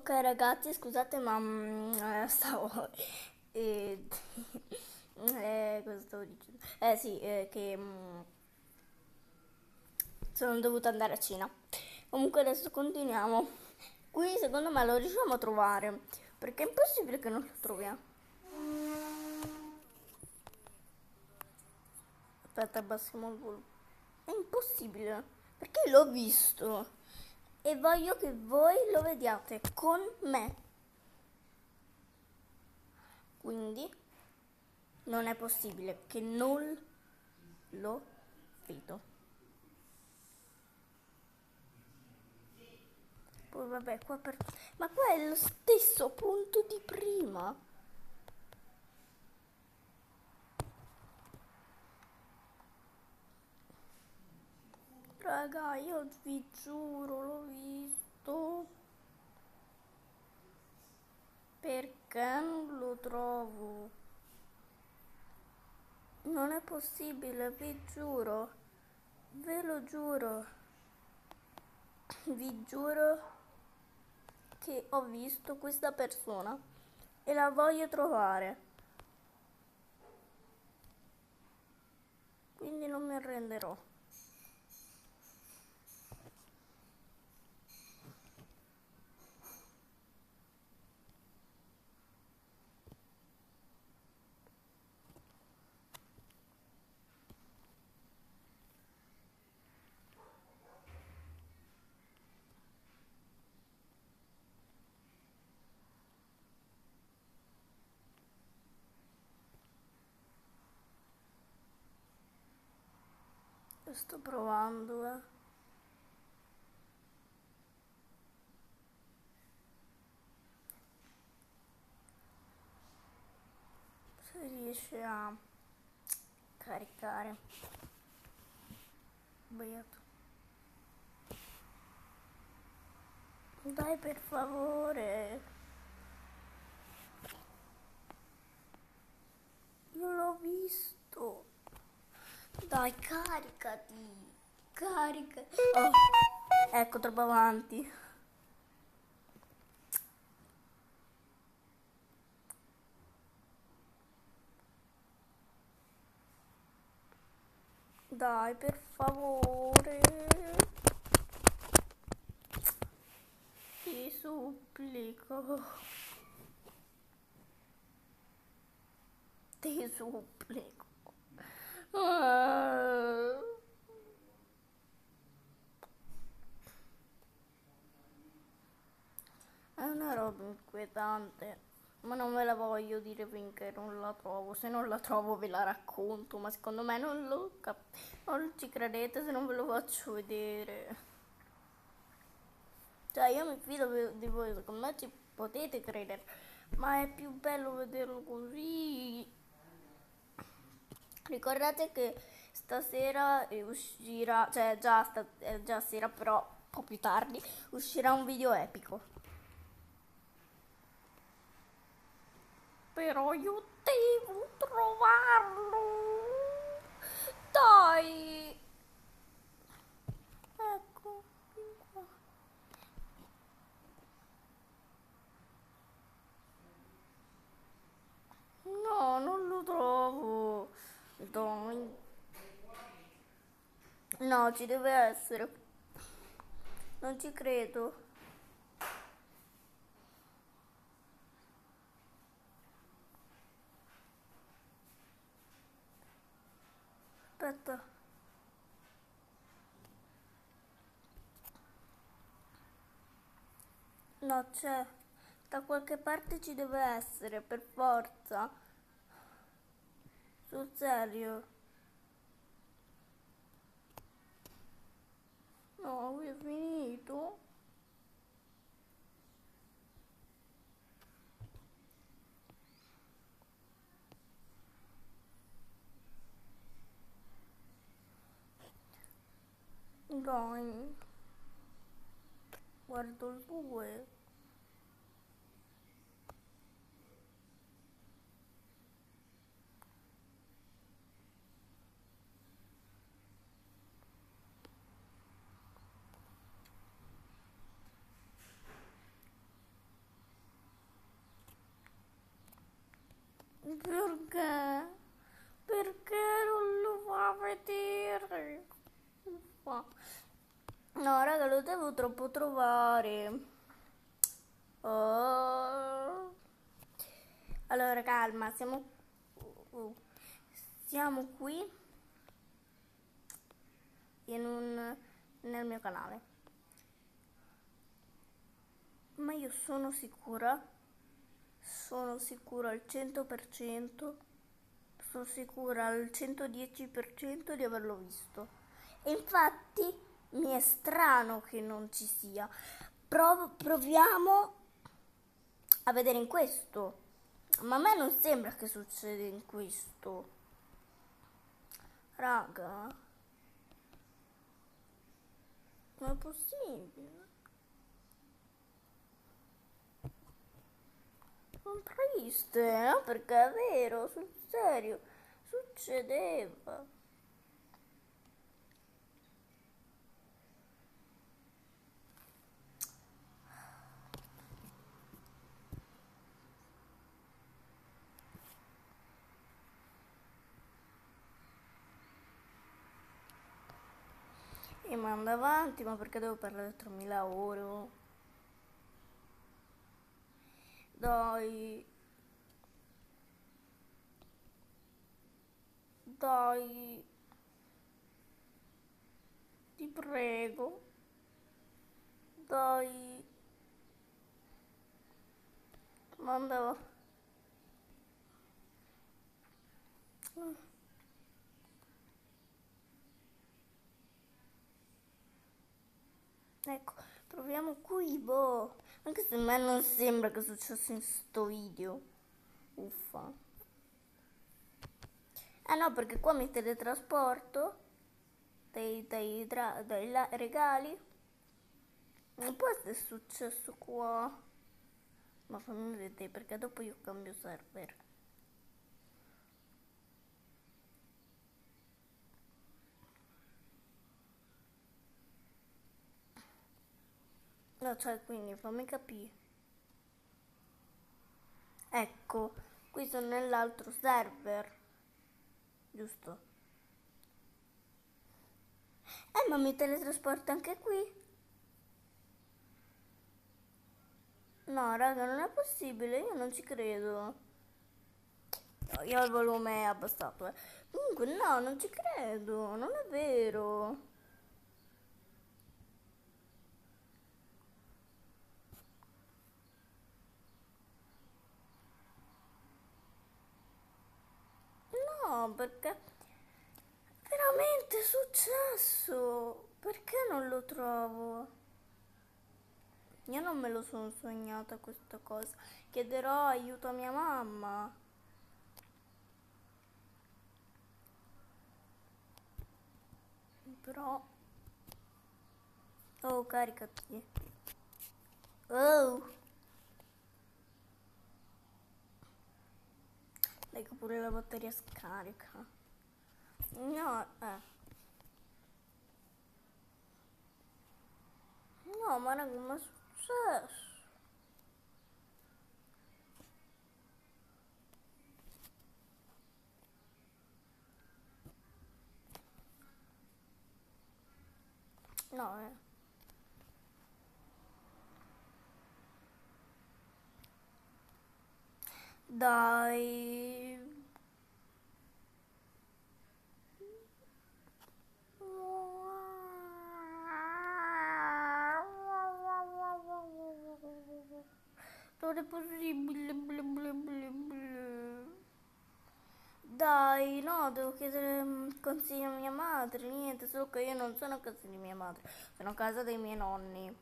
Ok ragazzi, scusate ma stavo... eh, cosa stavo dicendo? Sì, che sono dovuta andare a cena. Comunque adesso continuiamo. Qui secondo me lo riusciamo a trovare, perché è impossibile che non lo troviamo. Aspetta, abbassiamo il volume. È impossibile, perché l'ho visto e voglio che voi lo vediate con me. Quindi non è possibile che non lo vedo. Poi vabbè, qua per... Ma qua è lo stesso punto di prima. Raga, io vi giuro, l'ho visto. Perché non lo trovo? Non è possibile, vi giuro. Ve lo giuro. Vi giuro che ho visto questa persona e la voglio trovare. Quindi non mi arrenderò. Lo sto provando, eh. Se riesce a caricare. Sbagliato. Dai, per favore. Io l'ho visto. Dai, caricati. Caricati. Oh, ecco, troppo avanti. Dai, per favore. Ti supplico. Ti supplico. Ah. È una roba inquietante, ma non ve la voglio dire finché non la trovo. Se non la trovo ve la racconto, ma secondo me non ci credete se non ve lo faccio vedere. Cioè, io mi fido di voi, secondo me ci potete credere, ma è più bello vederlo così. Ricordate che stasera uscirà, cioè è già sera, però un po' più tardi, uscirà un video epico. Però io devo trovarlo. Dai. Ecco, fin qua. No, non lo trovo. Dai. No, ci deve essere. Non ci credo. Aspetta. No, c'è. Da qualche parte ci deve essere, per forza. Sul serio. No, è finito. Dai. Guardo il 2. Perché? Perché non lo fa vedere? Uffa. No, raga, lo devo troppo trovare. Oh. Allora, calma, uh, siamo qui nel mio canale. Ma io sono sicura al 100%, sono sicura al 110% di averlo visto. E infatti mi è strano che non ci sia. Proviamo a vedere in questo. Ma a me non sembra che succeda in questo. Raga, non è possibile. Sono triste, perché è vero, sul serio, succedeva. E manda avanti, ma perché devo parlare 3000 ore? Dai, dai, ti prego, dai, manda avanti. Ecco, proviamo qui, boh. Anche se a me non sembra che successe in sto video. Uffa. Ah no, perché qua mi teletrasporto dei regali. Non può essere successo qua. Ma fammi vedere, perché dopo io cambio server. No, cioè, quindi fammi capire. Ecco, qui sono nell'altro server. Giusto? Ma mi teletrasporta anche qui. No, raga, non è possibile, io non ci credo. No, io il volume è abbassato, eh. Comunque, no, non ci credo, non è vero. No, perché veramente è successo. Perché non lo trovo? Io non me lo sono sognata questa cosa. Chiederò aiuto a mia mamma. Però... Oh, caricati. Oh. Dai che pure la batteria scarica. No, No, ma raga, ma è successo? No, Dai. Non è possibile. Dai, no, devo chiedere consiglio a mia madre. Niente, solo che io non sono a casa di mia madre, sono a casa dei miei nonni.